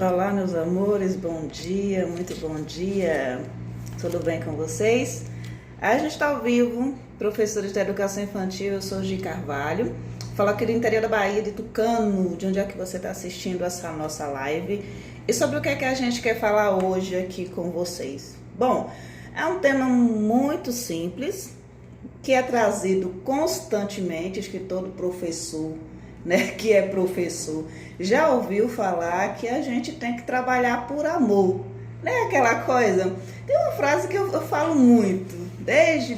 Olá, meus amores, bom dia, muito bom dia. Tudo bem com vocês? A gente está ao vivo, professores da educação infantil, eu sou Gi Carvalho. Falo aqui do interior da Bahia, de Tucano, de onde é que você está assistindo essa nossa live. E sobre o que é que a gente quer falar hoje aqui com vocês. Bom, é um tema muito simples, que é trazido constantemente, acho que todo professor, né, que é professor, já ouviu falar que a gente tem que trabalhar por amor, né? Aquela coisa. Tem uma frase que eu falo muito, desde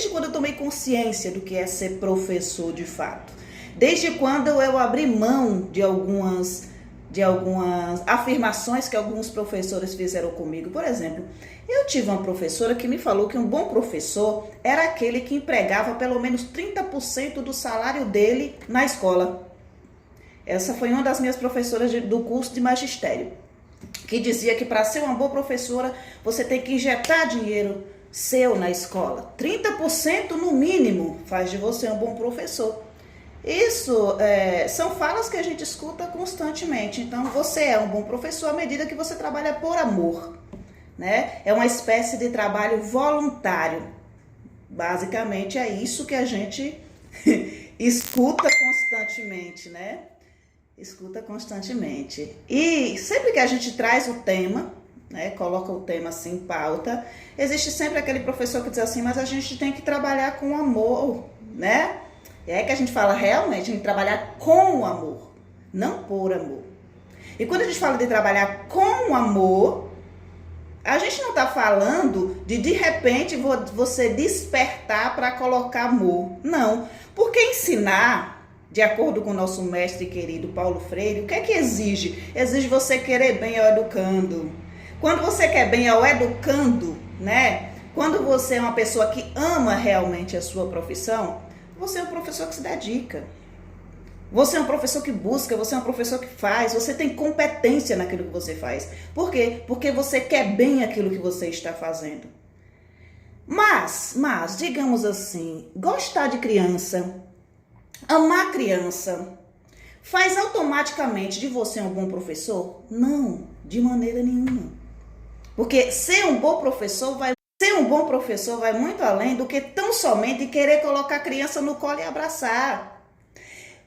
quando eu tomei consciência do que é ser professor de fato. Desde quando eu abri mão de algumas afirmações que alguns professores fizeram comigo. Por exemplo, eu tive uma professora que me falou que um bom professor era aquele que empregava pelo menos 30% do salário dele na escola. Essa foi uma das minhas professoras do curso de magistério, que dizia que para ser uma boa professora, você tem que injetar dinheiro seu na escola. 30% no mínimo faz de você um bom professor. Isso são falas que a gente escuta constantemente. Então, você é um bom professor à medida que você trabalha por amor, né? É uma espécie de trabalho voluntário. Basicamente, é isso que a gente escuta constantemente, né? Escuta constantemente. E sempre que a gente traz o tema, né, coloca o tema assim em pauta, existe sempre aquele professor que diz assim, mas a gente tem que trabalhar com amor, né? É que a gente fala realmente, a gente trabalhar com o amor, não por amor. E quando a gente fala de trabalhar com amor, a gente não está falando de repente você despertar para colocar amor. Não, porque ensinar, de acordo com o nosso mestre querido Paulo Freire, o que é que exige? Exige você querer bem ao educando. Quando você quer bem ao educando, né? Quando você é uma pessoa que ama realmente a sua profissão, você é um professor que se dedica. Você é um professor que busca, você é um professor que faz, você tem competência naquilo que você faz. Por quê? Porque você quer bem aquilo que você está fazendo. Mas, digamos assim, gostar de criança, amar criança, faz automaticamente de você um bom professor? Não, de maneira nenhuma. Porque ser um bom professor vai muito além do que tão somente querer colocar a criança no colo e abraçar.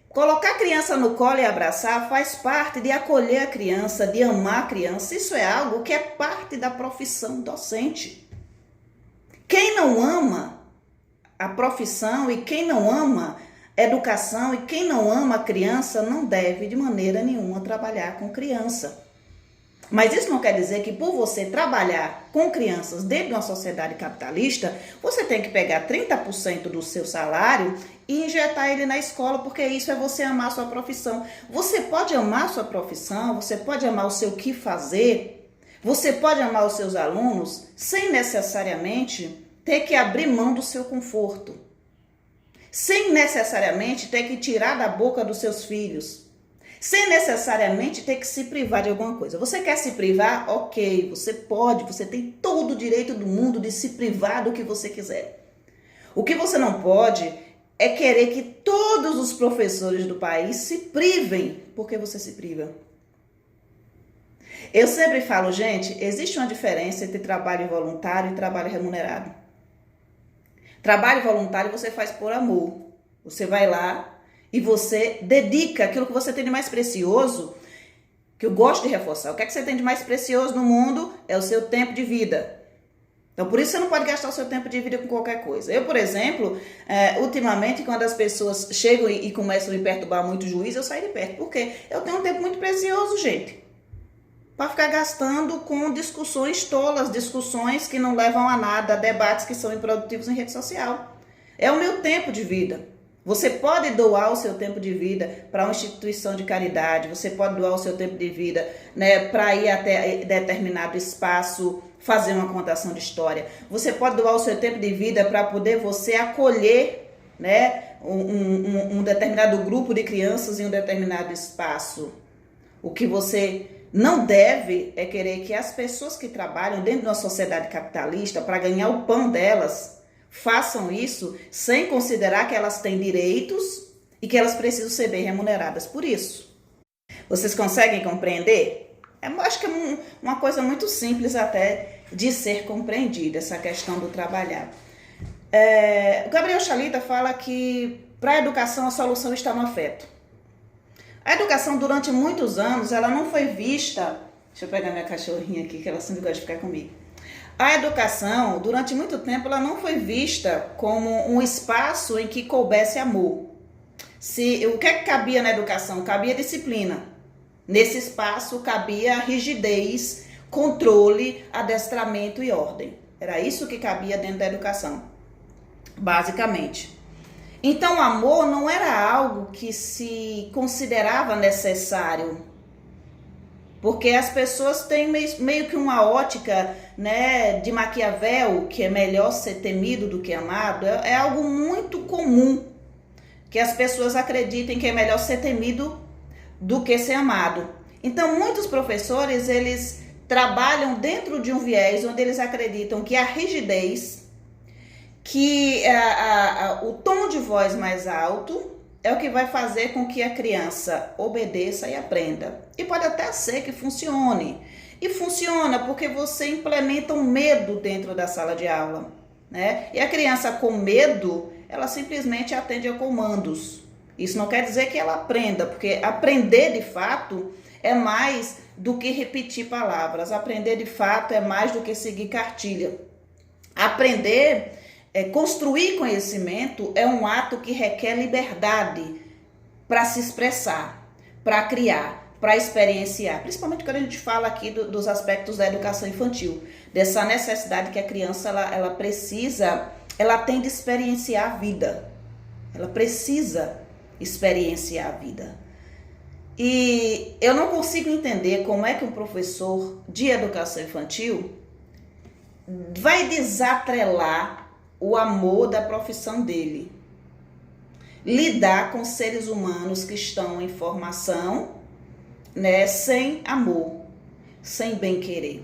Colocar a criança no colo e abraçar faz parte de acolher a criança, de amar a criança. Isso é algo que é parte da profissão docente. Quem não ama a profissão e quem não ama a educação e quem não ama a criança não deve de maneira nenhuma trabalhar com criança. Mas isso não quer dizer que por você trabalhar com crianças dentro de uma sociedade capitalista, você tem que pegar 30% do seu salário e injetar ele na escola, porque isso é você amar a sua profissão. Você pode amar a sua profissão, você pode amar o seu que fazer, você pode amar os seus alunos sem necessariamente ter que abrir mão do seu conforto, sem necessariamente ter que tirar da boca dos seus filhos, sem necessariamente ter que se privar de alguma coisa. Você quer se privar? Ok, você pode, você tem todo o direito do mundo de se privar do que você quiser. O que você não pode é querer que todos os professores do país se privem, porque você se priva. Eu sempre falo, gente, existe uma diferença entre trabalho voluntário e trabalho remunerado. Trabalho voluntário você faz por amor. Você vai lá e você dedica aquilo que você tem de mais precioso, que eu gosto de reforçar. O que é que você tem de mais precioso no mundo? É o seu tempo de vida. Então, por isso você não pode gastar o seu tempo de vida com qualquer coisa. Eu, por exemplo, ultimamente, quando as pessoas chegam e começam a me perturbar muito o juízo, eu saio de perto. Por quê? Eu tenho um tempo muito precioso, gente, para ficar gastando com discussões tolas, discussões que não levam a nada, debates que são improdutivos em rede social. É o meu tempo de vida. Você pode doar o seu tempo de vida para uma instituição de caridade, você pode doar o seu tempo de vida, né, para ir até determinado espaço, fazer uma contação de história. Você pode doar o seu tempo de vida para poder você acolher, né, um determinado grupo de crianças em um determinado espaço. O que você não deve é querer que as pessoas que trabalham dentro de uma sociedade capitalista para ganhar o pão delas façam isso sem considerar que elas têm direitos e que elas precisam ser bem remuneradas por isso. Vocês conseguem compreender? Acho que é uma coisa muito simples até de ser compreendida, essa questão do trabalhar. O Gabriel Chalita fala que para a educação a solução está no afeto. A educação durante muitos anos ela não foi vista... Deixa eu pegar minha cachorrinha aqui que ela sempre gosta de ficar comigo. A educação durante muito tempo ela não foi vista como um espaço em que coubesse amor. O que é que cabia na educação? Cabia disciplina. Nesse espaço cabia rigidez, controle, adestramento e ordem. Era isso que cabia dentro da educação, basicamente. Então, o amor não era algo que se considerava necessário, porque as pessoas têm meio que uma ótica, né, de Maquiavel, que é melhor ser temido do que amado. É algo muito comum que as pessoas acreditem que é melhor ser temido do que ser amado. Então, muitos professores, eles trabalham dentro de um viés onde eles acreditam que a rigidez, que o tom de voz mais alto é o que vai fazer com que a criança obedeça e aprenda. E pode até ser que funcione. E funciona porque você implementa um medo dentro da sala de aula, né? E a criança com medo, ela simplesmente atende a comandos. Isso não quer dizer que ela aprenda, porque aprender de fato é mais do que repetir palavras. Aprender de fato é mais do que seguir cartilha. Aprender, construir conhecimento é um ato que requer liberdade para se expressar, para criar, para experienciar. Principalmente quando a gente fala aqui dos aspectos da educação infantil, dessa necessidade que a criança ela precisa, ela tem de experienciar a vida. Ela precisa experienciar a vida. E eu não consigo entender como é que um professor de educação infantil vai desatrelar o amor da profissão dele. Lidar com seres humanos que estão em formação, né, sem amor, sem bem-querer.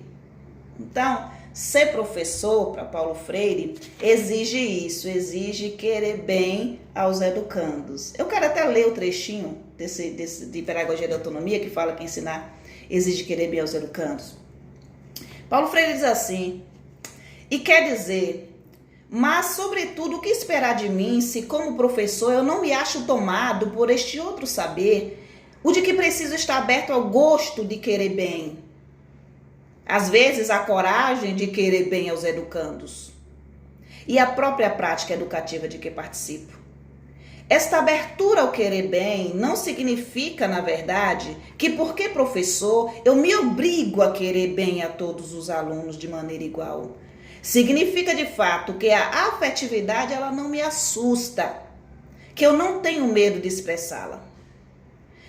Então, ser professor, para Paulo Freire, exige isso, exige querer bem aos educandos. Eu quero até ler o trechinho de Pedagogia da Autonomia, que fala que ensinar exige querer bem aos educandos. Paulo Freire diz assim: e quer dizer, mas sobretudo o que esperar de mim se como professor eu não me acho tomado por este outro saber, o de que preciso estar aberto ao gosto de querer bem. Às vezes, a coragem de querer bem aos educandos e a própria prática educativa de que participo. Esta abertura ao querer bem não significa, na verdade, que porque professor eu me obrigo a querer bem a todos os alunos de maneira igual. Significa, de fato, que a afetividade ela não me assusta, que eu não tenho medo de expressá-la.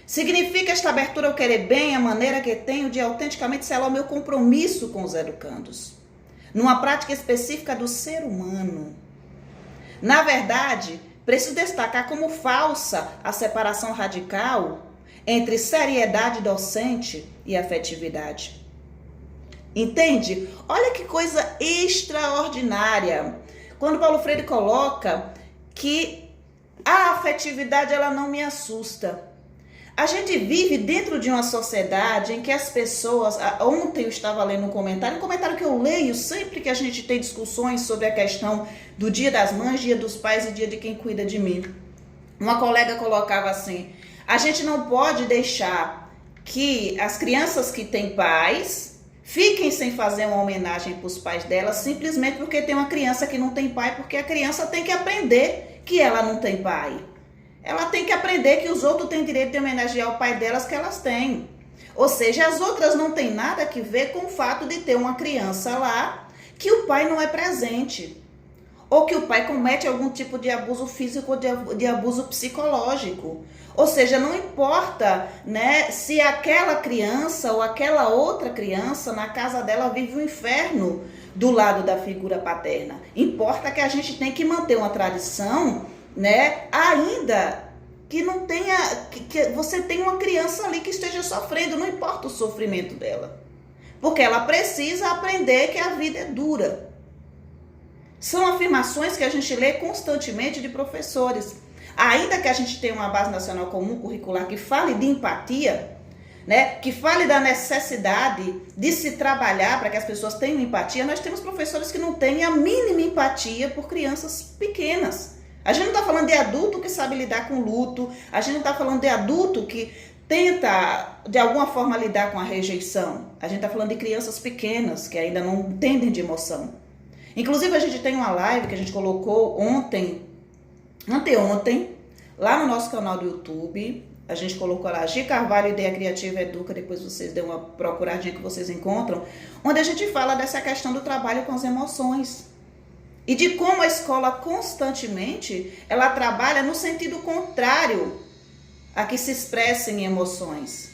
Significa esta abertura ao querer bem a maneira que tenho de autenticamente selar o meu compromisso com os educandos, numa prática específica do ser humano. Na verdade, preciso destacar como falsa a separação radical entre seriedade docente e afetividade. Entende? Olha que coisa extraordinária. Quando Paulo Freire coloca que a afetividade ela não me assusta. A gente vive dentro de uma sociedade em que as pessoas... Ontem eu estava lendo um comentário que eu leio sempre que a gente tem discussões sobre a questão do Dia das Mães, Dia dos Pais e Dia de quem cuida de mim. Uma colega colocava assim: a gente não pode deixar que as crianças que têm pais fiquem sem fazer uma homenagem para os pais delas simplesmente porque tem uma criança que não tem pai, porque a criança tem que aprender que ela não tem pai. Ela tem que aprender que os outros têm direito de homenagear o pai delas que elas têm. Ou seja, as outras não têm nada a ver com o fato de ter uma criança lá que o pai não é presente. Ou que o pai comete algum tipo de abuso físico ou de abuso psicológico. Ou seja, não importa, né, se aquela criança ou aquela outra criança na casa dela vive um inferno do lado da figura paterna. Importa que a gente tem que manter uma tradição, né, ainda que não tenha, que você tenha uma criança ali que esteja sofrendo, não importa o sofrimento dela, porque ela precisa aprender que a vida é dura. São afirmações que a gente lê constantemente de professores. Ainda que a gente tenha uma base nacional comum curricular que fale de empatia, né, que fale da necessidade de se trabalhar para que as pessoas tenham empatia. Nós temos professores que não têm a mínima empatia por crianças pequenas. A gente não está falando de adulto que sabe lidar com luto, a gente não está falando de adulto que tenta, de alguma forma, lidar com a rejeição. A gente está falando de crianças pequenas que ainda não entendem de emoção. Inclusive, a gente tem uma live que a gente colocou anteontem, lá no nosso canal do YouTube. A gente colocou lá, Gi Carvalho, Ideia Criativa Educa, depois vocês dêem uma procuradinha que vocês encontram, onde a gente fala dessa questão do trabalho com as emoções. E de como a escola constantemente, ela trabalha no sentido contrário a que se expressem emoções.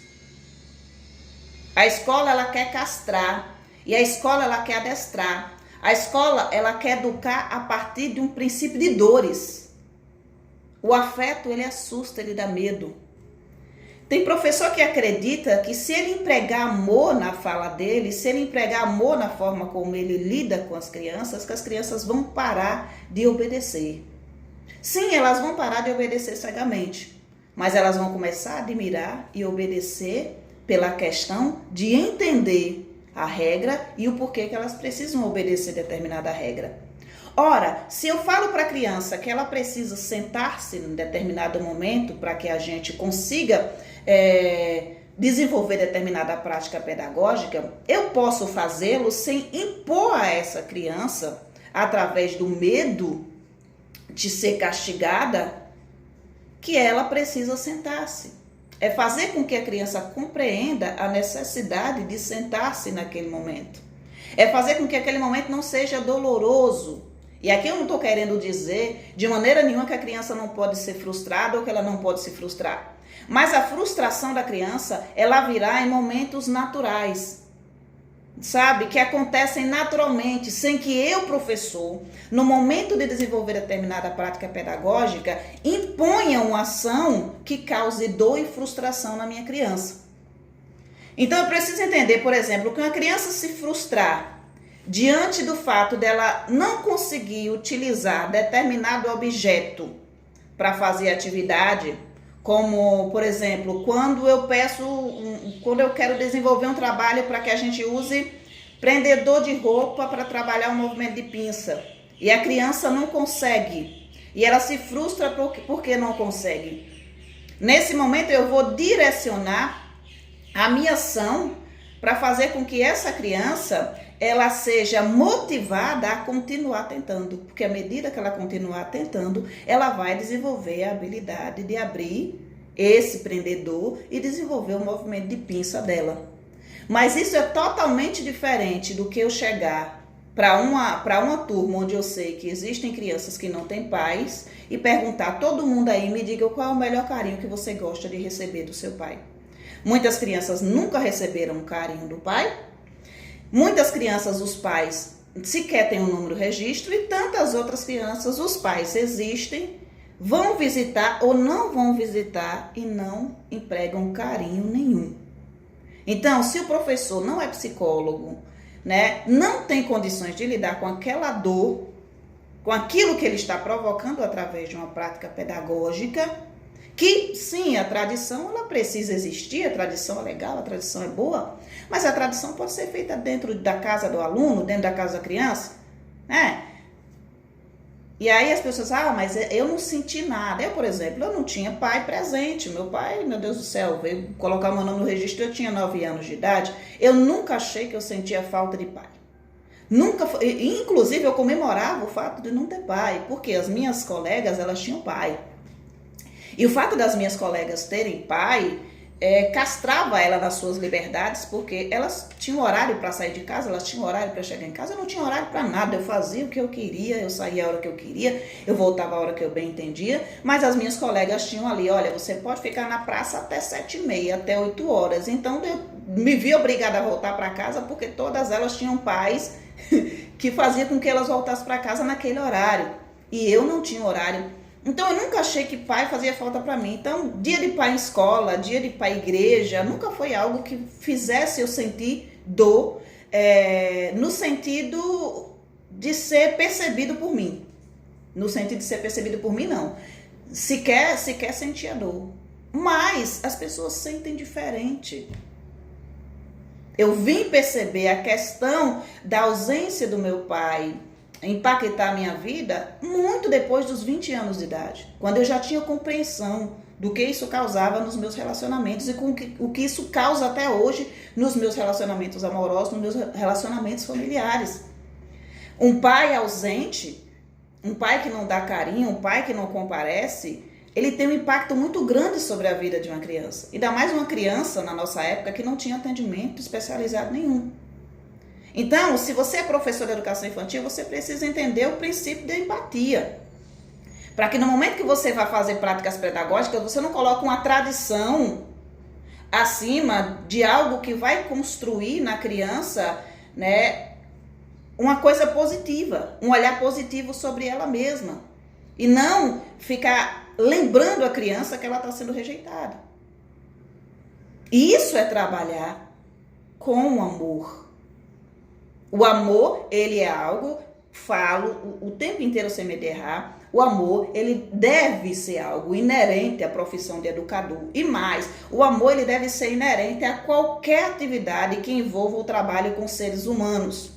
A escola, ela quer castrar, e a escola, ela quer adestrar. A escola, ela quer educar a partir de um princípio de dores. O afeto, ele assusta, ele dá medo. Tem professor que acredita que se ele empregar amor na fala dele, se ele empregar amor na forma como ele lida com as crianças, que as crianças vão parar de obedecer. Sim, elas vão parar de obedecer cegamente, mas elas vão começar a admirar e obedecer pela questão de entender a regra e o porquê que elas precisam obedecer determinada regra. Ora, se eu falo para a criança que ela precisa sentar-se em determinado momento para que a gente consiga desenvolver determinada prática pedagógica, eu posso fazê-lo sem impor a essa criança, através do medo de ser castigada, que ela precisa sentar-se. É fazer com que a criança compreenda a necessidade de sentar-se naquele momento. É fazer com que aquele momento não seja doloroso. E aqui eu não estou querendo dizer de maneira nenhuma que a criança não pode ser frustrada ou que ela não pode se frustrar. Mas a frustração da criança, ela virá em momentos naturais, sabe? Que acontecem naturalmente, sem que eu, professor, no momento de desenvolver determinada prática pedagógica, imponha uma ação que cause dor e frustração na minha criança. Então eu preciso entender, por exemplo, que uma criança se frustrar diante do fato dela não conseguir utilizar determinado objeto para fazer atividade, como, por exemplo, quando eu quero desenvolver um trabalho para que a gente use prendedor de roupa para trabalhar o movimento de pinça, e a criança não consegue, e ela se frustra porque não consegue. Nesse momento eu vou direcionar a minha ação para fazer com que essa criança ela seja motivada a continuar tentando, porque à medida que ela continuar tentando, ela vai desenvolver a habilidade de abrir esse prendedor e desenvolver o movimento de pinça dela. Mas isso é totalmente diferente do que eu chegar para uma turma onde eu sei que existem crianças que não têm pais e perguntar, todo mundo aí me diga qual é o melhor carinho que você gosta de receber do seu pai. Muitas crianças nunca receberam um carinho do pai. Muitas crianças, os pais sequer têm um número registro, e tantas outras crianças, os pais existem, vão visitar ou não vão visitar e não empregam carinho nenhum. Então, se o professor não é psicólogo, né, não tem condições de lidar com aquela dor, com aquilo que ele está provocando através de uma prática pedagógica, que sim, a tradição ela precisa existir, a tradição é legal, a tradição é boa, mas a tradição pode ser feita dentro da casa do aluno, dentro da casa da criança, né? E aí as pessoas, mas eu não senti nada. Eu, por exemplo, eu não tinha pai presente. Meu pai, meu Deus do céu, veio colocar meu nome no registro, eu tinha 9 anos de idade. Eu nunca achei que eu sentia falta de pai. Nunca, inclusive eu comemorava o fato de não ter pai, porque as minhas colegas, elas tinham pai. E o fato das minhas colegas terem pai, castrava ela nas suas liberdades, porque elas tinham horário para sair de casa, elas tinham horário para chegar em casa, eu não tinha horário para nada, eu fazia o que eu queria, eu saía a hora que eu queria, eu voltava a hora que eu bem entendia, mas as minhas colegas tinham ali, olha, você pode ficar na praça até 7h30, até 8 horas, então eu me vi obrigada a voltar para casa, porque todas elas tinham pais que faziam com que elas voltassem para casa naquele horário, e eu não tinha horário. Então, eu nunca achei que pai fazia falta para mim. Então, dia de pai em escola, dia de pai em igreja, nunca foi algo que fizesse eu sentir dor, no sentido de ser percebido por mim. No sentido de ser percebido por mim, não. Sequer sentia dor. mas as pessoas sentem diferente. Eu vim perceber a questão da ausência do meu pai impactar a minha vida muito depois dos 20 anos de idade, quando eu já tinha compreensão do que isso causava nos meus relacionamentos e o que isso causa até hoje nos meus relacionamentos amorosos, nos meus relacionamentos familiares. Um pai ausente, um pai que não dá carinho, um pai que não comparece, ele tem um impacto muito grande sobre a vida de uma criança. Ainda mais uma criança, na nossa época, que não tinha atendimento especializado nenhum. Então, se você é professor de educação infantil, você precisa entender o princípio da empatia. Para que no momento que você vai fazer práticas pedagógicas, você não coloque uma tradição acima de algo que vai construir na criança, né, uma coisa positiva, um olhar positivo sobre ela mesma. E não ficar lembrando a criança que ela está sendo rejeitada. Isso é trabalhar com o amor. O amor, ele é algo, falo o tempo inteiro sem me errar, o amor, ele deve ser algo inerente à profissão de educador. E mais, o amor, ele deve ser inerente a qualquer atividade que envolva o trabalho com seres humanos.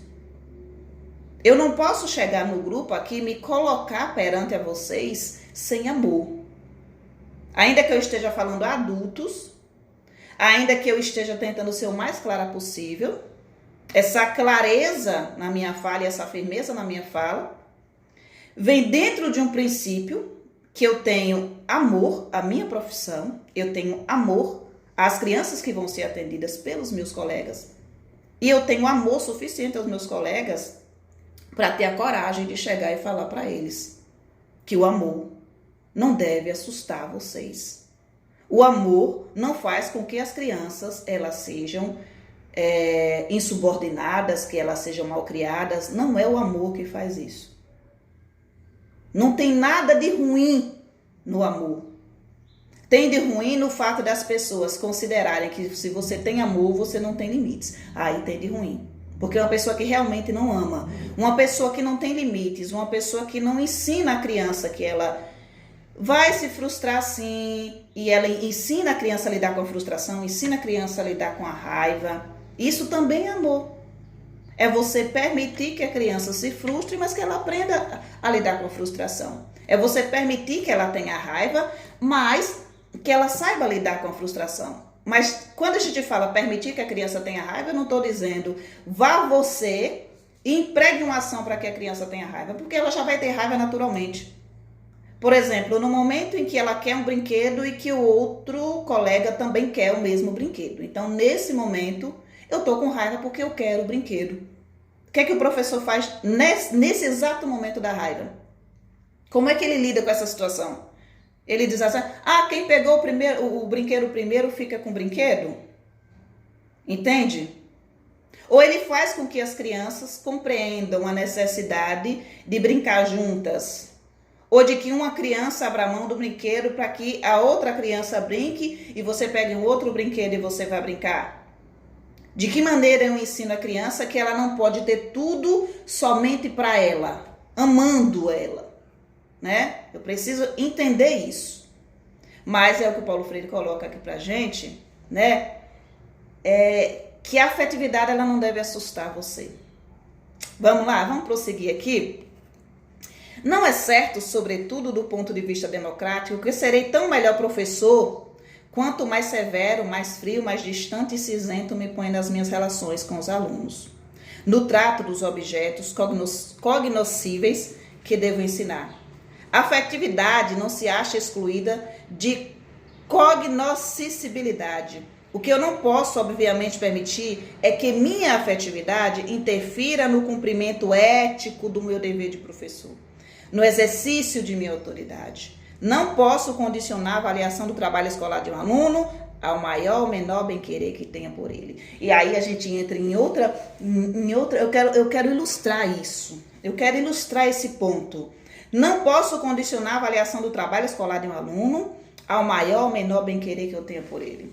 Eu não posso chegar no grupo aqui e me colocar perante a vocês sem amor. Ainda que eu esteja falando a adultos, ainda que eu esteja tentando ser o mais clara possível, essa clareza na minha fala e essa firmeza na minha fala vem dentro de um princípio que eu tenho amor à minha profissão, eu tenho amor às crianças que vão ser atendidas pelos meus colegas e eu tenho amor suficiente aos meus colegas para ter a coragem de chegar e falar para eles que o amor não deve assustar vocês. O amor não faz com que as crianças elas sejam insubordinadas, que elas sejam malcriadas. Não é o amor que faz isso. Não tem nada de ruim no amor. Tem de ruim no fato das pessoas considerarem que se você tem amor, você não tem limites. Aí tem de ruim. Porque é uma pessoa que realmente não ama, uma pessoa que não tem limites, uma pessoa que não ensina a criança que ela vai se frustrar sim, e ela ensina a criança a lidar com a frustração, ensina a criança a lidar com a raiva. Isso também é amor. É você permitir que a criança se frustre, mas que ela aprenda a lidar com a frustração. É você permitir que ela tenha raiva, mas que ela saiba lidar com a frustração. Mas quando a gente fala permitir que a criança tenha raiva, eu não estou dizendo vá você e empregue uma ação para que a criança tenha raiva, porque ela já vai ter raiva naturalmente. Por exemplo, no momento em que ela quer um brinquedo e que o outro colega também quer o mesmo brinquedo. Então, nesse momento, eu estou com raiva porque eu quero o brinquedo. O que é que o professor faz nesse exato momento da raiva? Como é que ele lida com essa situação? Ele diz assim, quem pegou o brinquedo primeiro fica com o brinquedo? Entende? Ou ele faz com que as crianças compreendam a necessidade de brincar juntas. Ou de que uma criança abra a mão do brinquedo para que a outra criança brinque e você pegue um outro brinquedo e você vai brincar. De que maneira eu ensino a criança que ela não pode ter tudo somente para ela, amando ela. Né? Eu preciso entender isso. Mas é o que o Paulo Freire coloca aqui pra gente, né? Que a afetividade ela não deve assustar você. Vamos lá, vamos prosseguir aqui. Não é certo, sobretudo do ponto de vista democrático, que serei tão melhor professor quanto mais severo, mais frio, mais distante e cinzento me põe nas minhas relações com os alunos. No trato dos objetos cognoscíveis que devo ensinar. A afetividade não se acha excluída de cognoscibilidade. O que eu não posso, obviamente, permitir é que minha afetividade interfira no cumprimento ético do meu dever de professor, no exercício de minha autoridade. Não posso condicionar a avaliação do trabalho escolar de um aluno ao maior ou menor bem-querer que tenha por ele. E aí a gente entra em outra eu quero ilustrar isso. Eu quero ilustrar esse ponto. Não posso condicionar a avaliação do trabalho escolar de um aluno ao maior ou menor bem-querer que eu tenha por ele.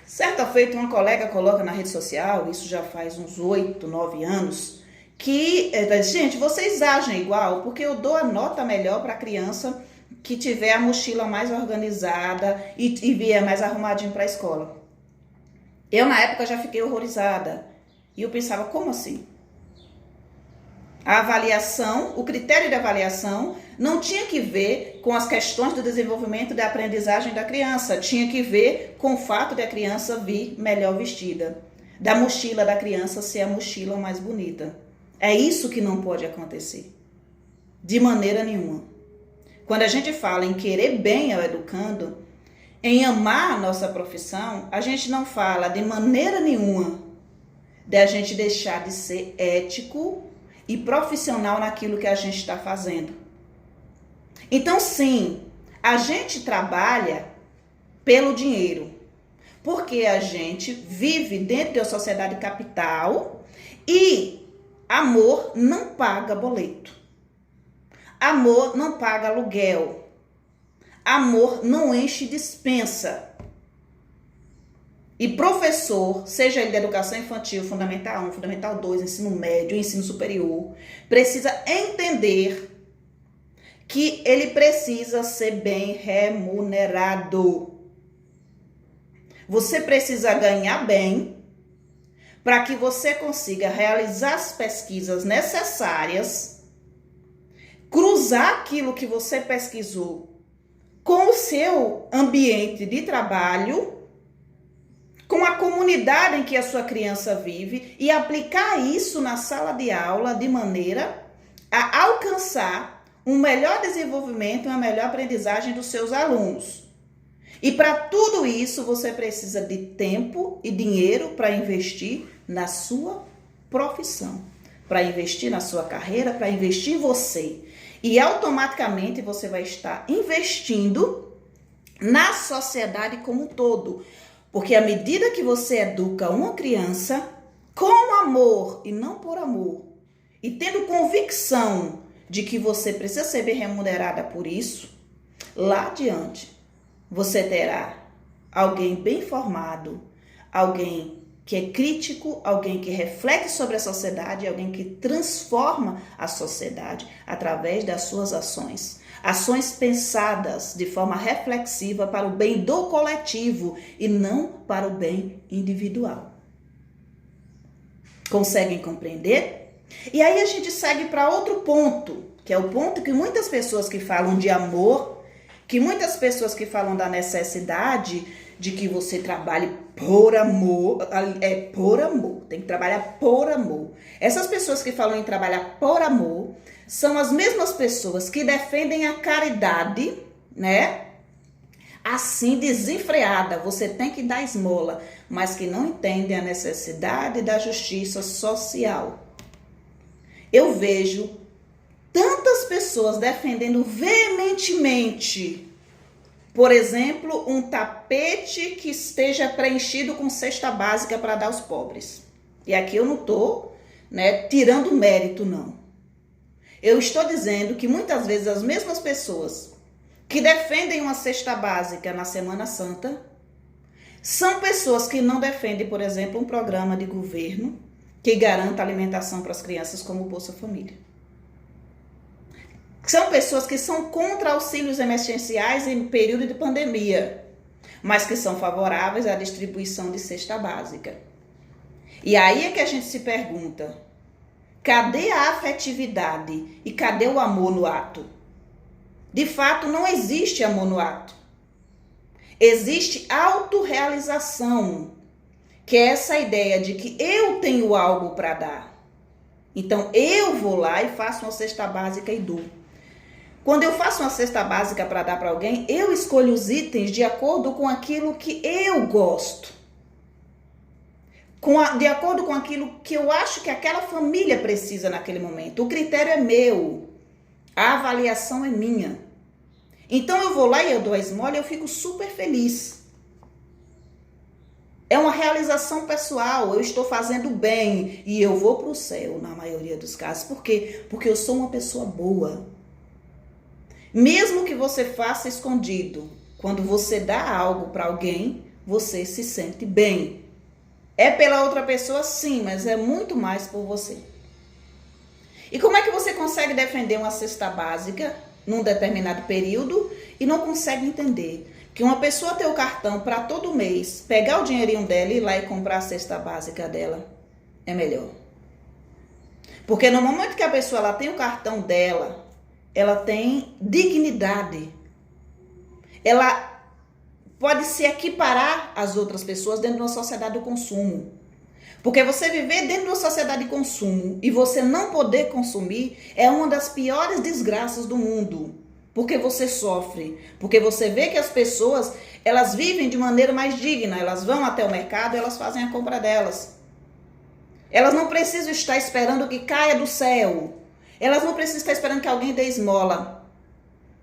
Certa feita, uma colega coloca na rede social, isso já faz uns 8, 9 anos, que, gente, vocês agem igual porque eu dou a nota melhor para a criança que tiver a mochila mais organizada e vier mais arrumadinho para a escola. Eu, na época, já fiquei horrorizada. E eu pensava, como assim? A avaliação, o critério de avaliação não tinha que ver com as questões do desenvolvimento da aprendizagem da criança, tinha que ver com o fato de a criança vir melhor vestida, da mochila da criança ser a mochila mais bonita. É isso que não pode acontecer, de maneira nenhuma. Quando a gente fala em querer bem ao educando, em amar a nossa profissão, a gente não fala de maneira nenhuma de a gente deixar de ser ético e profissional naquilo que a gente está fazendo. Então, sim, a gente trabalha pelo dinheiro, porque a gente vive dentro de uma sociedade capital e amor não paga boleto. Amor não paga aluguel. Amor não enche despensa. E professor, seja ele de educação infantil, Fundamental 1, Fundamental 2, ensino médio, ensino superior, precisa entender que ele precisa ser bem remunerado. Você precisa ganhar bem para que você consiga realizar as pesquisas necessárias, cruzar aquilo que você pesquisou com o seu ambiente de trabalho, com a comunidade em que a sua criança vive e aplicar isso na sala de aula de maneira a alcançar um melhor desenvolvimento, uma melhor aprendizagem dos seus alunos. E para tudo isso você precisa de tempo e dinheiro para investir na sua profissão, para investir na sua carreira, para investir em você. E automaticamente você vai estar investindo na sociedade como um todo. Porque à medida que você educa uma criança com amor e não por amor, e tendo convicção de que você precisa ser bem remunerada por isso, lá adiante você terá alguém bem formado, alguém que é crítico, alguém que reflete sobre a sociedade, alguém que transforma a sociedade através das suas ações. Ações pensadas de forma reflexiva para o bem do coletivo e não para o bem individual. Conseguem compreender? E aí a gente segue para outro ponto, que é o ponto que muitas pessoas que falam de amor, que muitas pessoas que falam da necessidade de que você trabalhe por amor, por amor, tem que trabalhar por amor. Essas pessoas que falam em trabalhar por amor são as mesmas pessoas que defendem a caridade, né? Assim, desenfreada, você tem que dar esmola, mas que não entendem a necessidade da justiça social. Eu vejo tantas pessoas defendendo veementemente, por exemplo, um tapete que esteja preenchido com cesta básica para dar aos pobres. E aqui eu não estou, tirando mérito, não. Eu estou dizendo que muitas vezes as mesmas pessoas que defendem uma cesta básica na Semana Santa são pessoas que não defendem, por exemplo, um programa de governo que garanta alimentação para as crianças como o Bolsa Família. São pessoas que são contra auxílios emergenciais em período de pandemia, mas que são favoráveis à distribuição de cesta básica. E aí é que a gente se pergunta, cadê a afetividade e cadê o amor no ato? De fato, não existe amor no ato. Existe autorrealização, que é essa ideia de que eu tenho algo para dar. Então, eu vou lá e faço uma cesta básica e dou. Quando eu faço uma cesta básica para dar para alguém, eu escolho os itens de acordo com aquilo que eu gosto. De acordo com aquilo que eu acho que aquela família precisa naquele momento. O critério é meu. A avaliação é minha. Então eu vou lá e eu dou a esmola e eu fico super feliz. É uma realização pessoal. Eu estou fazendo bem e eu vou para o céu na maioria dos casos. Por quê? Porque eu sou uma pessoa boa. Mesmo que você faça escondido, quando você dá algo para alguém, você se sente bem. É pela outra pessoa, sim, mas é muito mais por você. E como é que você consegue defender uma cesta básica num determinado período e não consegue entender que uma pessoa ter o cartão para todo mês, pegar o dinheirinho dela e ir lá e comprar a cesta básica dela, é melhor. Porque no momento que a pessoa ela tem o cartão dela, ela tem dignidade. Ela pode se equiparar às outras pessoas dentro de uma sociedade do consumo. Porque você viver dentro de uma sociedade de consumo e você não poder consumir é uma das piores desgraças do mundo. Porque você sofre, porque você vê que as pessoas, elas vivem de maneira mais digna, elas vão até o mercado e elas fazem a compra delas. Elas não precisam estar esperando que caia do céu. Elas não precisam estar esperando que alguém dê esmola.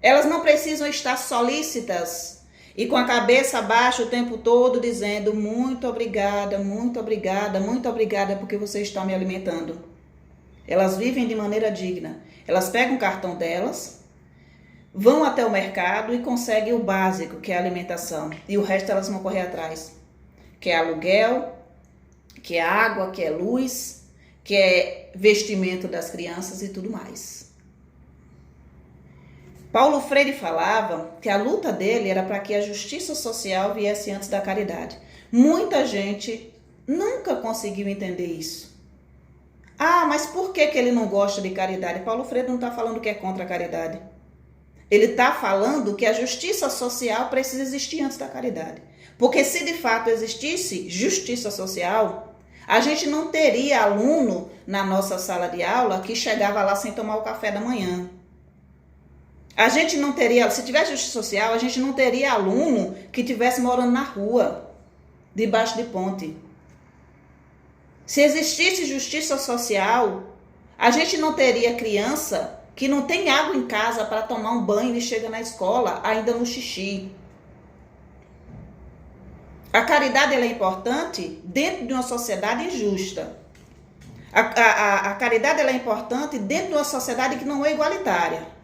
Elas não precisam estar solícitas e com a cabeça baixa o tempo todo dizendo muito obrigada, muito obrigada, muito obrigada porque você está me alimentando. Elas vivem de maneira digna. Elas pegam o cartão delas, vão até o mercado e conseguem o básico, que é a alimentação. E o resto elas vão correr atrás. Que é aluguel, que é água, que é luz, que é vestimento das crianças e tudo mais. Paulo Freire falava que a luta dele era para que a justiça social viesse antes da caridade. Muita gente nunca conseguiu entender isso. Ah, mas por que ele não gosta de caridade? Paulo Freire não está falando que é contra a caridade. Ele está falando que a justiça social precisa existir antes da caridade. Porque se de fato existisse justiça social, a gente não teria aluno na nossa sala de aula que chegava lá sem tomar o café da manhã. A gente não teria, se tivesse justiça social, a gente não teria aluno que estivesse morando na rua, debaixo de ponte. Se existisse justiça social, a gente não teria criança que não tem água em casa para tomar um banho e chega na escola ainda no xixi. A caridade ela é importante dentro de uma sociedade injusta. A caridade ela é importante dentro de uma sociedade que não é igualitária.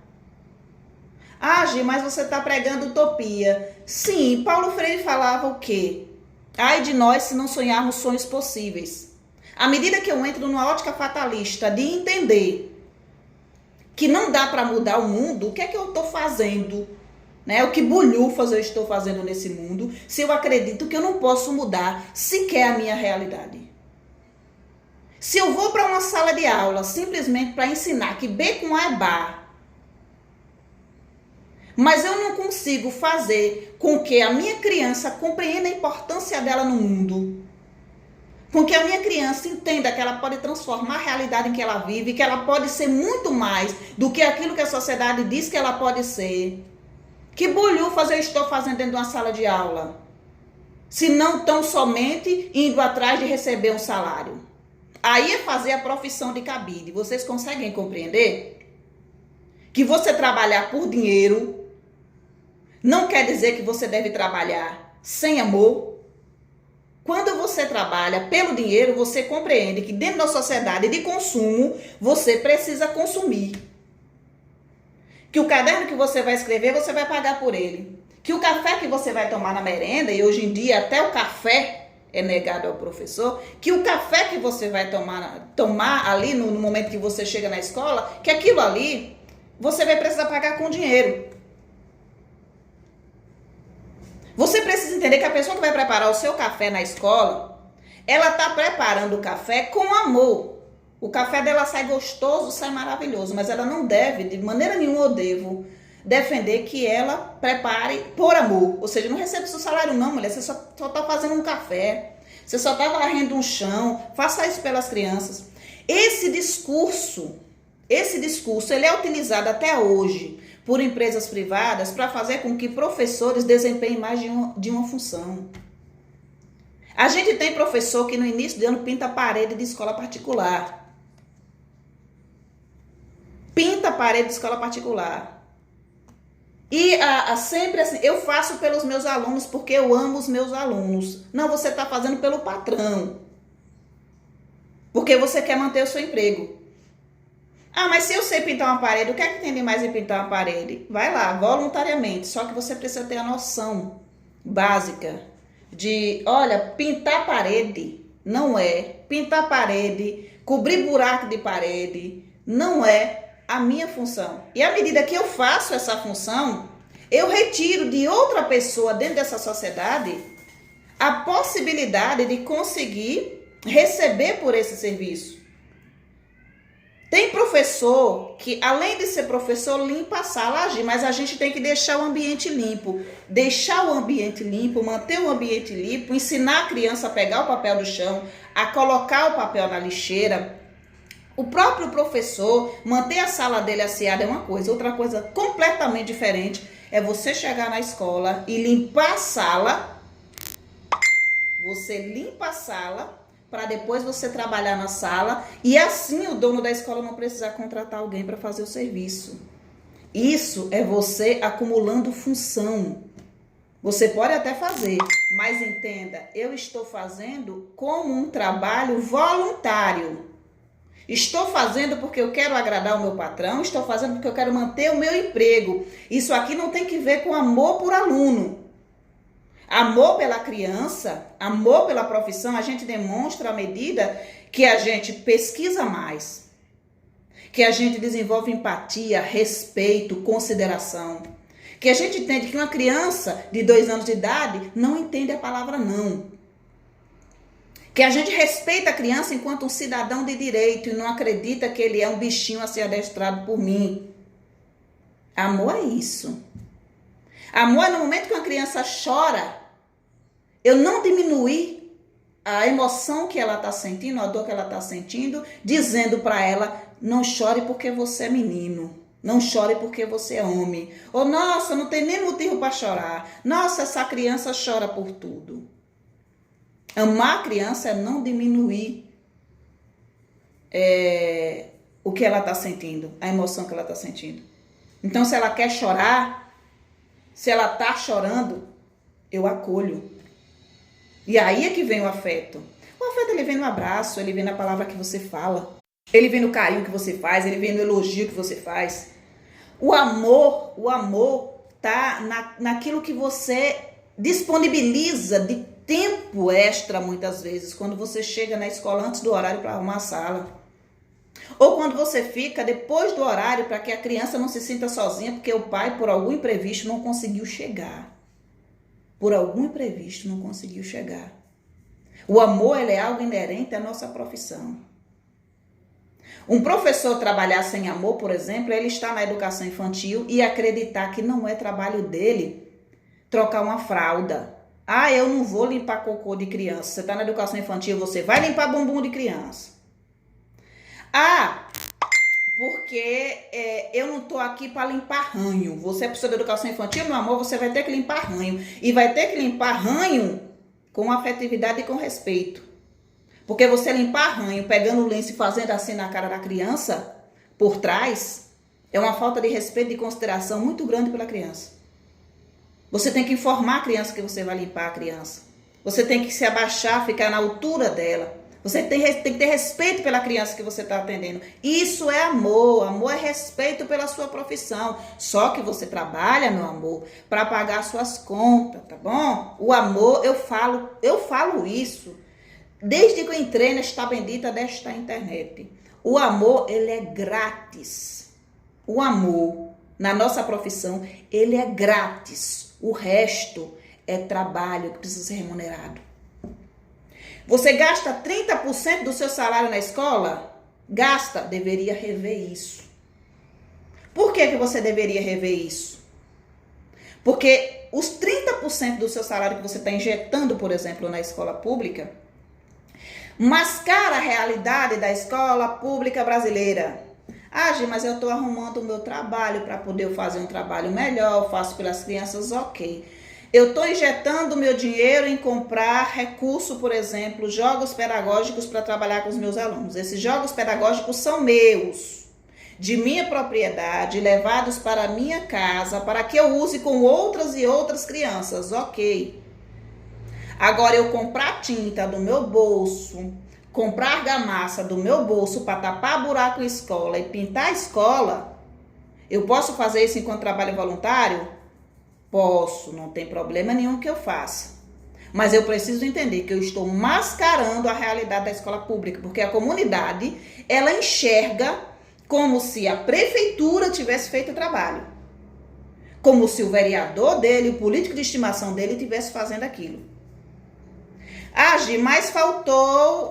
Ah, Gi, mas você está pregando utopia. Sim, Paulo Freire falava o quê? Ai de nós se não sonharmos sonhos possíveis. À medida que eu entro numa ótica fatalista de entender que não dá para mudar o mundo, o que é que eu estou fazendo? Né? O que bulhufas eu estou fazendo nesse mundo se eu acredito que eu não posso mudar sequer a minha realidade? Se eu vou para uma sala de aula simplesmente para ensinar que B com A é bar, mas eu não consigo fazer com que a minha criança compreenda a importância dela no mundo, com que a minha criança entenda que ela pode transformar a realidade em que ela vive, que ela pode ser muito mais do que aquilo que a sociedade diz que ela pode ser. Que bolhufas eu estou fazendo dentro de uma sala de aula? Se não tão somente indo atrás de receber um salário. Aí é fazer a profissão de cabide. Vocês conseguem compreender? Que você trabalhar por dinheiro não quer dizer que você deve trabalhar sem amor. Quando você trabalha pelo dinheiro, você compreende que dentro da sociedade de consumo, você precisa consumir. Que o caderno que você vai escrever, você vai pagar por ele. Que o café que você vai tomar na merenda, e hoje em dia até o café é negado ao professor, que o café que você vai tomar ali no momento que você chega na escola, que aquilo ali, você vai precisar pagar com dinheiro. Você precisa entender que a pessoa que vai preparar o seu café na escola, ela está preparando o café com amor. O café dela sai gostoso, sai maravilhoso, mas ela não deve, de maneira nenhuma eu devo, defender que ela prepare por amor. Ou seja, não recebe seu salário não, mulher, você só está fazendo um café, você só está varrendo um chão, faça isso pelas crianças. Esse discurso, ele é utilizado até hoje por empresas privadas para fazer com que professores desempenhem mais de uma função. A gente tem professor que no início de ano pinta a parede de escola particular. Pinta a parede de escola particular. E sempre assim, eu faço pelos meus alunos porque eu amo os meus alunos. Não, você está fazendo pelo patrão. Porque você quer manter o seu emprego. Ah, mas se eu sei pintar uma parede, o que é que tem de mais em pintar uma parede? Vai lá, voluntariamente. Só que você precisa ter a noção básica de, olha, pintar parede não é. Pintar parede, cobrir buraco de parede, não é a minha função. E à medida que eu faço essa função, eu retiro de outra pessoa dentro dessa sociedade a possibilidade de conseguir receber por esse serviço. Tem professor que, além de ser professor, limpa a sala, mas a gente tem que deixar o ambiente limpo. Deixar o ambiente limpo, manter o ambiente limpo, ensinar a criança a pegar o papel do chão, a colocar o papel na lixeira. O próprio professor, manter a sala dele asseada é uma coisa. Outra coisa completamente diferente é você chegar na escola e limpar a sala. Você limpa a sala para depois você trabalhar na sala e assim o dono da escola não precisar contratar alguém para fazer o serviço. Isso é você acumulando função. Você pode até fazer, mas entenda, eu estou fazendo como um trabalho voluntário. Estou fazendo porque eu quero agradar o meu patrão, estou fazendo porque eu quero manter o meu emprego. Isso aqui não tem que ver com amor por aluno. Amor pela criança, amor pela profissão, a gente demonstra à medida que a gente pesquisa mais, que a gente desenvolve empatia, respeito, consideração, que a gente entende que uma criança de 2 anos de idade não entende a palavra não, que a gente respeita a criança enquanto um cidadão de direito e não acredita que ele é um bichinho a ser adestrado por mim. Amor é isso. Amor é no momento que uma criança chora, eu não diminuir a emoção que ela está sentindo, a dor que ela está sentindo, dizendo para ela, não chore porque você é menino, não chore porque você é homem. Ou, nossa, não tem nem motivo para chorar. Nossa, essa criança chora por tudo. Amar a criança é não diminuir o que ela está sentindo, a emoção que ela está sentindo. Então, se ela quer chorar, se ela está chorando, eu acolho. E aí é que vem o afeto. O afeto, ele vem no abraço, ele vem na palavra que você fala, ele vem no carinho que você faz, ele vem no elogio que você faz. O amor tá naquilo que você disponibiliza de tempo extra, muitas vezes, quando você chega na escola antes do horário para arrumar a sala. Ou quando você fica depois do horário para que a criança não se sinta sozinha, porque o pai, por algum imprevisto, não conseguiu chegar. Por algum imprevisto, não conseguiu chegar. O amor, ele é algo inerente à nossa profissão. Um professor trabalhar sem amor, por exemplo, ele está na educação infantil e acreditar que não é trabalho dele trocar uma fralda. Ah, eu não vou limpar cocô de criança. Você está na educação infantil, você vai limpar bumbum de criança. Ah, porque eu não estou aqui para limpar ranho. Você é professor de educação infantil, meu amor, você vai ter que limpar ranho. E vai ter que limpar ranho com afetividade e com respeito. Porque você limpar ranho, pegando o lenço e fazendo assim na cara da criança, por trás, é uma falta de respeito e de consideração muito grande pela criança. Você tem que informar a criança que você vai limpar a criança. Você tem que se abaixar, ficar na altura dela. Você tem que ter respeito pela criança que você está atendendo. Isso é amor. Amor é respeito pela sua profissão. Só que você trabalha, meu amor, para pagar suas contas, tá bom? O amor, eu falo isso desde que eu entrei nesta bendita desta internet. O amor, ele é grátis. O amor, na nossa profissão, ele é grátis. O resto é trabalho que precisa ser remunerado. Você gasta 30% do seu salário na escola? Gasta, deveria rever isso. Por que você deveria rever isso? Porque os 30% do seu salário que você está injetando, por exemplo, na escola pública, mascara a realidade da escola pública brasileira. Ah, Gi, mas eu estou arrumando o meu trabalho para poder fazer um trabalho melhor, faço pelas crianças, ok. Eu estou injetando meu dinheiro em comprar recurso, por exemplo, jogos pedagógicos para trabalhar com os meus alunos. Esses jogos pedagógicos são meus, de minha propriedade, levados para a minha casa, para que eu use com outras e outras crianças, ok. Agora, eu comprar tinta do meu bolso, comprar argamassa do meu bolso para tapar buraco em escola e pintar a escola, eu posso fazer isso enquanto trabalho voluntário? Posso, não tem problema nenhum que eu faça. Mas eu preciso entender que eu estou mascarando a realidade da escola pública, porque a comunidade, ela enxerga como se a prefeitura tivesse feito o trabalho, como se o vereador dele, o político de estimação dele, estivesse fazendo aquilo. Mas faltou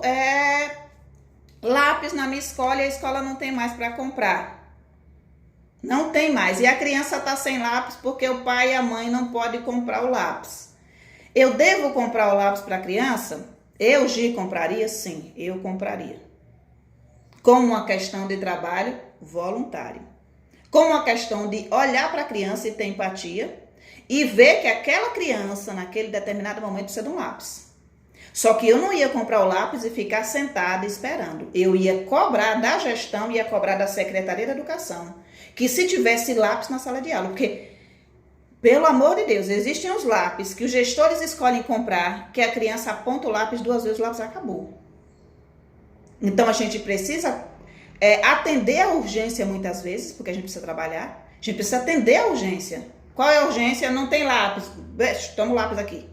lápis na minha escola e a escola não tem mais para comprar. Não tem mais. E a criança está sem lápis porque o pai e a mãe não podem comprar o lápis. Eu devo comprar o lápis para a criança? Eu, Gi, compraria? Sim, eu compraria. Como uma questão de trabalho voluntário. Como uma questão de olhar para a criança e ter empatia e ver que aquela criança, naquele determinado momento, precisa de um lápis. Só que eu não ia comprar o lápis e ficar sentada esperando. Eu ia cobrar da gestão, ia cobrar da Secretaria da Educação, que se tivesse lápis na sala de aula. Porque, pelo amor de Deus, existem os lápis que os gestores escolhem comprar, que a criança aponta o lápis 2 vezes, o lápis acabou. Então, a gente precisa atender a urgência muitas vezes, porque a gente precisa trabalhar. A gente precisa atender a urgência. Qual é a urgência? Não tem lápis. Toma o lápis aqui.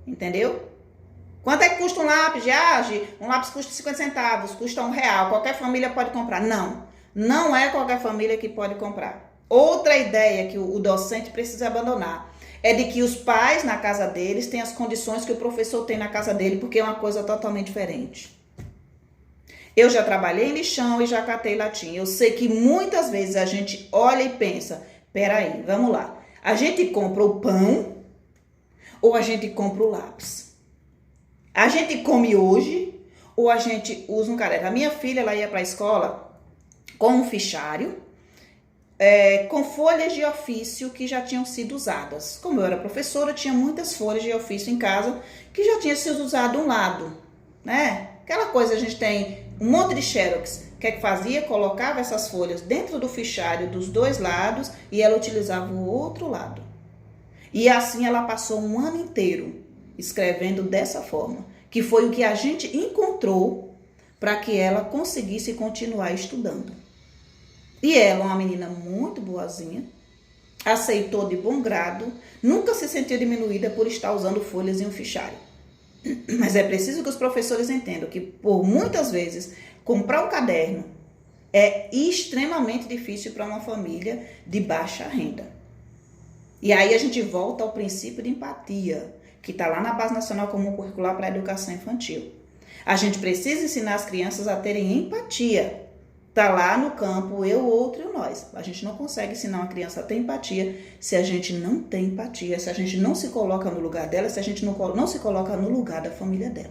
Entendeu? Quanto é que custa um lápis? Um lápis custa 50 centavos, custa R$1. Qualquer família pode comprar. Não, não é qualquer família que pode comprar. Outra ideia que o docente precisa abandonar é de que os pais na casa deles têm as condições que o professor tem na casa dele, porque é uma coisa totalmente diferente. Eu já trabalhei em lixão e já catei latim. Eu sei que muitas vezes a gente olha e pensa, peraí, vamos lá. A gente compra o pão ou a gente compra o lápis? A gente come hoje ou a gente usa um caderno? A minha filha, ela ia para a escola com um fichário, com folhas de ofício que já tinham sido usadas. Como eu era professora, tinha muitas folhas de ofício em casa que já tinha sido usado um lado, né? Aquela coisa, a gente tem um monte de xerox. O que é que fazia? Colocava essas folhas dentro do fichário dos 2 lados e ela utilizava o outro lado. E assim ela passou um ano inteiro escrevendo dessa forma, que foi o que a gente encontrou para que ela conseguisse continuar estudando. E ela, uma menina muito boazinha, aceitou de bom grado, nunca se sentiu diminuída por estar usando folhas em um fichário. Mas é preciso que os professores entendam que, por muitas vezes, comprar um caderno é extremamente difícil para uma família de baixa renda. E aí a gente volta ao princípio de empatia, que está lá na Base Nacional Comum Curricular para a Educação Infantil. A gente precisa ensinar as crianças a terem empatia. Está lá no campo eu, o outro e o nós. A gente não consegue ensinar uma criança a ter empatia se a gente não tem empatia, se a gente não se coloca no lugar dela, se a gente não se coloca no lugar da família dela.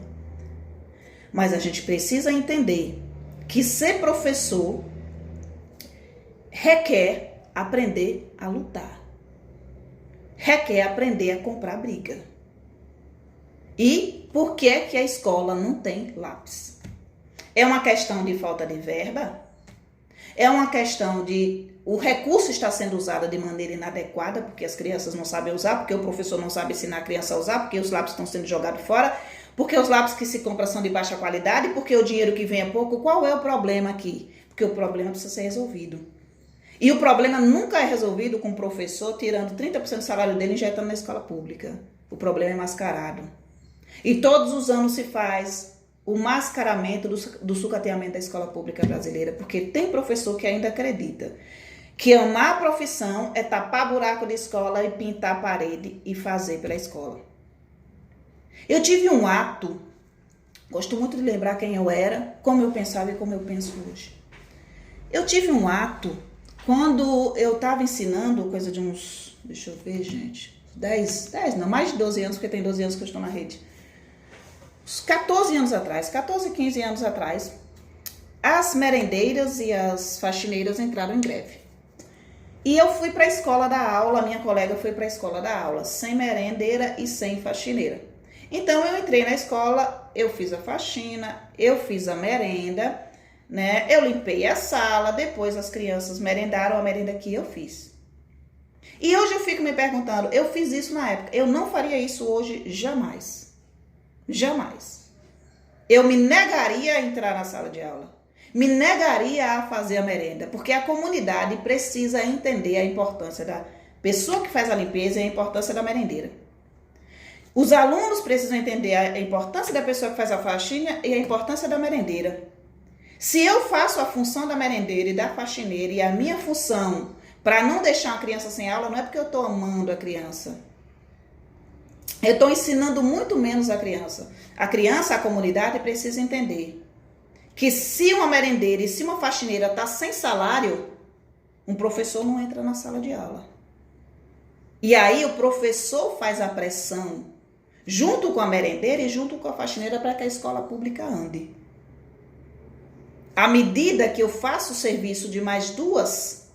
Mas a gente precisa entender que ser professor requer aprender a lutar. Requer aprender a comprar briga. E por que a escola não tem lápis? É uma questão de falta de verba? É uma questão de o recurso está sendo usado de maneira inadequada, porque as crianças não sabem usar, porque o professor não sabe ensinar a criança a usar, porque os lápis estão sendo jogados fora, porque os lápis que se compram são de baixa qualidade, porque o dinheiro que vem é pouco. Qual é o problema aqui? Porque o problema precisa ser resolvido. E o problema nunca é resolvido com o professor tirando 30% do salário dele e injetando na escola pública. O problema é mascarado. E todos os anos se faz o mascaramento do sucateamento da escola pública brasileira, porque tem professor que ainda acredita que amar a profissão é tapar buraco de escola e pintar a parede e fazer pela escola. Eu tive um ato, gosto muito de lembrar quem eu era, como eu pensava e como eu penso hoje. Eu tive um ato quando eu estava ensinando, coisa de uns, deixa eu ver, gente, 10 não, mais de 12 anos, porque tem 12 anos que eu estou na rede. Uns 14 anos atrás, 14, 15 anos atrás, as merendeiras e as faxineiras entraram em greve. E eu fui para a escola dar aula, a minha colega foi para a escola dar aula, sem merendeira e sem faxineira. Então eu entrei na escola, eu fiz a faxina, eu fiz a merenda, né? Eu limpei a sala, depois as crianças merendaram a merenda que eu fiz. E hoje eu fico me perguntando, eu fiz isso na época, eu não faria isso hoje jamais. Jamais. Eu me negaria a entrar na sala de aula. Me negaria a fazer a merenda, porque a comunidade precisa entender a importância da pessoa que faz a limpeza e a importância da merendeira. Os alunos precisam entender a importância da pessoa que faz a faxina e a importância da merendeira. Se eu faço a função da merendeira e da faxineira e a minha função para não deixar a criança sem aula, não é porque eu estou amando a criança. Eu estou ensinando muito menos a criança. A criança, a comunidade precisa entender que se uma merendeira e se uma faxineira está sem salário, um professor não entra na sala de aula. E aí o professor faz a pressão junto com a merendeira e junto com a faxineira para que a escola pública ande. À medida que eu faço o serviço de mais duas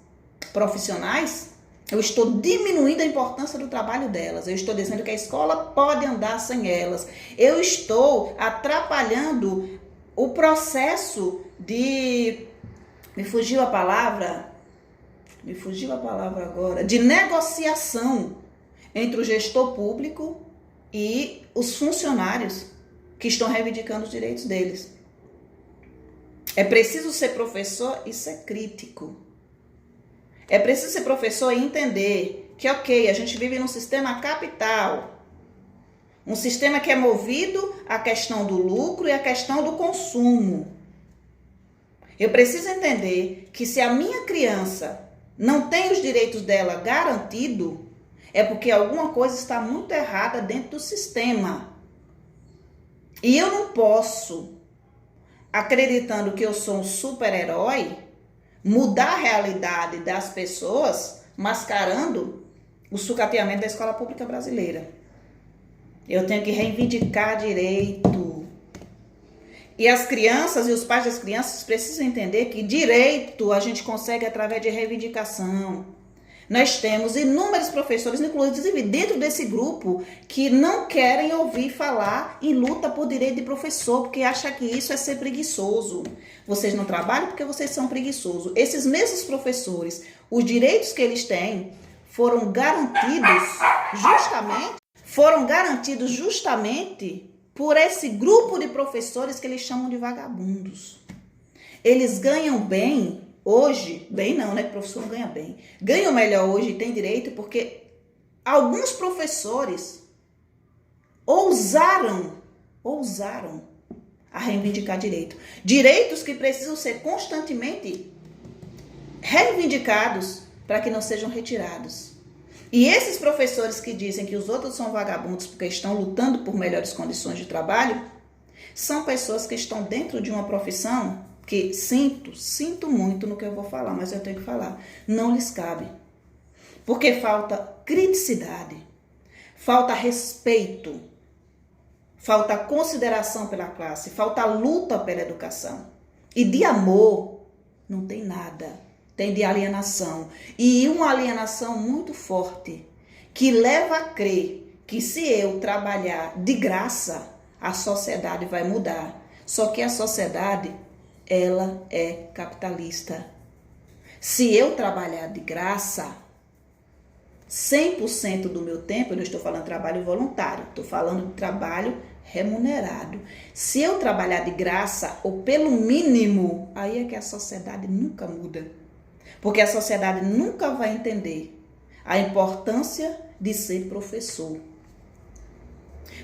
profissionais, eu estou diminuindo a importância do trabalho delas. Eu estou dizendo que a escola pode andar sem elas. Eu estou atrapalhando o processo de... Me fugiu a palavra agora. De negociação entre o gestor público e os funcionários que estão reivindicando os direitos deles. É preciso ser professor e ser crítico. É preciso ser professor e entender que, ok, a gente vive num sistema capital. Um sistema que é movido à questão do lucro e à questão do consumo. Eu preciso entender que se a minha criança não tem os direitos dela garantidos, é porque alguma coisa está muito errada dentro do sistema. E eu não posso, acreditando que eu sou um super-herói, mudar a realidade das pessoas mascarando o sucateamento da escola pública brasileira. Eu tenho que reivindicar direito. E as crianças e os pais das crianças precisam entender que direito a gente consegue através de reivindicação. Nós temos inúmeros professores, inclusive dentro desse grupo, que não querem ouvir falar em luta por direito de professor, porque acham que isso é ser preguiçoso. Vocês não trabalham porque vocês são preguiçosos. Esses mesmos professores, os direitos que eles têm foram garantidos justamente por esse grupo de professores que eles chamam de vagabundos. Eles ganham bem hoje, bem não, né? O professor não ganha bem. Ganham melhor hoje e tem direito porque alguns professores ousaram a reivindicar direito. Direitos que precisam ser constantemente reivindicados para que não sejam retirados. E esses professores que dizem que os outros são vagabundos porque estão lutando por melhores condições de trabalho, são pessoas que estão dentro de uma profissão que sinto muito no que eu vou falar, mas eu tenho que falar, não lhes cabe. Porque falta criticidade, falta respeito, falta consideração pela classe, falta luta pela educação. E de amor não tem nada, tem de alienação. E uma alienação muito forte, que leva a crer que se eu trabalhar de graça, a sociedade vai mudar. Só que a sociedade, ela é capitalista. Se eu trabalhar de graça, 100% do meu tempo, eu não estou falando trabalho voluntário, estou falando de trabalho remunerado. Se eu trabalhar de graça, ou pelo mínimo, aí é que a sociedade nunca muda. Porque a sociedade nunca vai entender a importância de ser professor.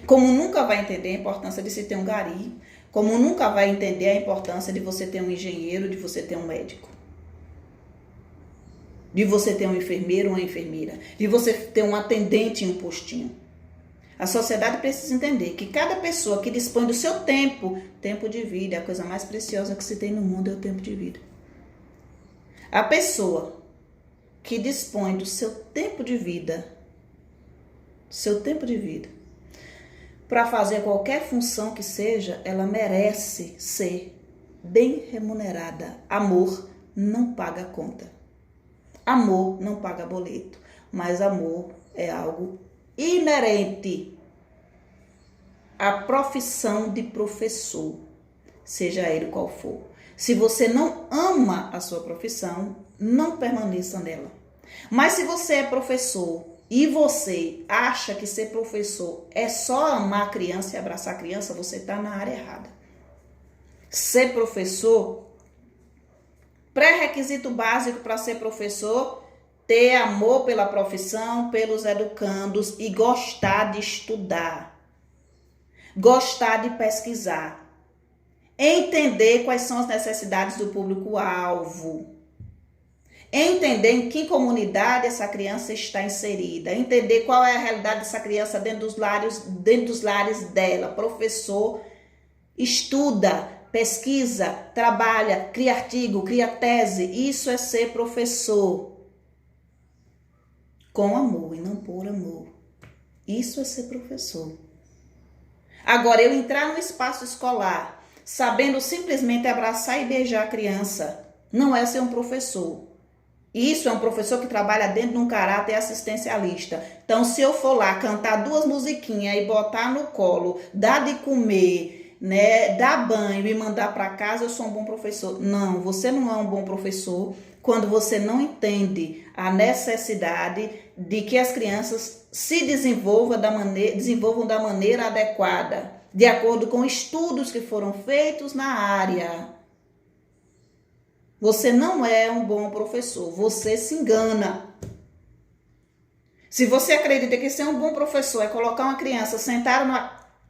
Como nunca vai entender a importância de se ter um gari, como nunca vai entender a importância de você ter um engenheiro, de você ter um médico, de você ter um enfermeiro ou uma enfermeira, de você ter um atendente em um postinho. A sociedade precisa entender que cada pessoa que dispõe do seu tempo de vida, a coisa mais preciosa que se tem no mundo é o tempo de vida. A pessoa que dispõe do seu tempo de vida, para fazer qualquer função que seja, ela merece ser bem remunerada. Amor não paga conta. Amor não paga boleto. Mas amor é algo inerente à profissão de professor, seja ele qual for. Se você não ama a sua profissão, não permaneça nela. Mas se você é professor e você acha que ser professor é só amar a criança e abraçar a criança, você está na área errada. Ser professor, pré-requisito básico para ser professor, ter amor pela profissão, pelos educandos e gostar de estudar, gostar de pesquisar. Entender quais são as necessidades do público-alvo. Entender em que comunidade essa criança está inserida. Entender qual é a realidade dessa criança dentro dos lares dela. Professor estuda, pesquisa, trabalha, cria artigo, cria tese. Isso é ser professor. Com amor e não por amor. Isso é ser professor. Agora, eu entrar no espaço escolar, sabendo simplesmente abraçar e beijar a criança, não é ser um professor. Isso é um professor que trabalha dentro de um caráter assistencialista. Então, se eu for lá cantar 2 musiquinhas e botar no colo, dar de comer, né, dar banho e mandar para casa, eu sou um bom professor. Não, você não é um bom professor quando você não entende a necessidade de que as crianças se desenvolvam da maneira adequada, de acordo com estudos que foram feitos na área. Você não é um bom professor, você se engana. Se você acredita que ser um bom professor é colocar uma criança sentada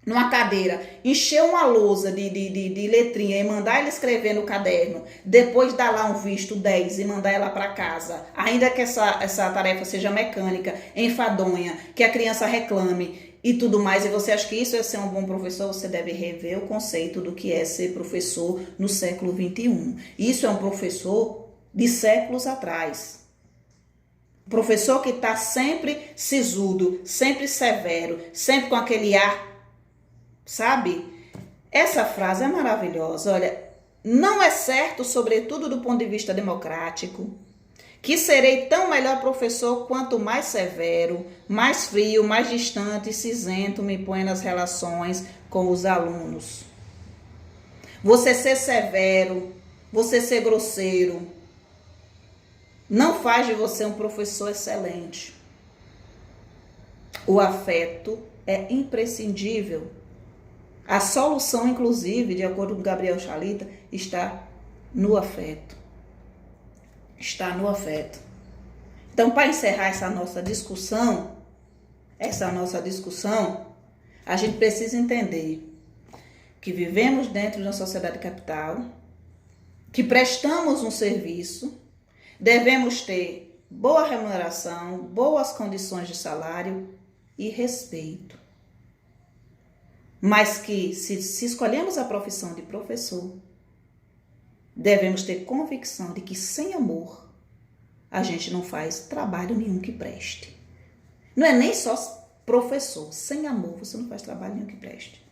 numa cadeira, encher uma lousa de letrinha e mandar ela escrever no caderno, depois dar lá um visto 10 e mandar ela para casa, ainda que essa tarefa seja mecânica, enfadonha, que a criança reclame e tudo mais, e você acha que isso é ser um bom professor, você deve rever o conceito do que é ser professor no século XXI. Isso é um professor de séculos atrás. Professor que está sempre sisudo, sempre severo, sempre com aquele ar, sabe? Essa frase é maravilhosa. Olha, não é certo, sobretudo do ponto de vista democrático, que serei tão melhor professor quanto mais severo, mais frio, mais distante e cinzento me põe nas relações com os alunos. Você ser severo, você ser grosseiro, não faz de você um professor excelente. O afeto é imprescindível. A solução, inclusive, de acordo com Gabriel Chalita, está no afeto. Está no afeto. Então, para encerrar essa nossa discussão, a gente precisa entender que vivemos dentro de uma sociedade capital, que prestamos um serviço, devemos ter boa remuneração, boas condições de salário e respeito. Mas que, se escolhemos a profissão de professor, devemos ter convicção de que sem amor a gente não faz trabalho nenhum que preste. Não é nem só professor, sem amor você não faz trabalho nenhum que preste.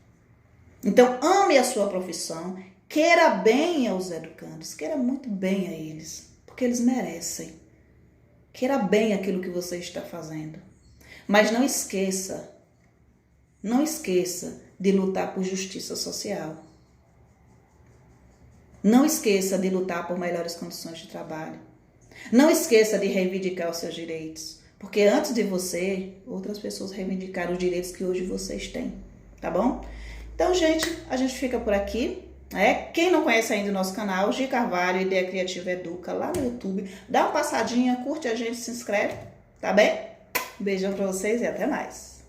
Então ame a sua profissão, queira bem aos educandos, queira muito bem a eles, porque eles merecem. Queira bem aquilo que você está fazendo. Mas não esqueça de lutar por justiça social. Não esqueça de lutar por melhores condições de trabalho. Não esqueça de reivindicar os seus direitos. Porque antes de você, outras pessoas reivindicaram os direitos que hoje vocês têm. Tá bom? Então, gente, a gente fica por aqui. Quem não conhece ainda o nosso canal, Gi Carvalho, Ideia Criativa Educa, lá no YouTube. Dá uma passadinha, curte a gente, se inscreve. Tá bem? Um beijão pra vocês e até mais.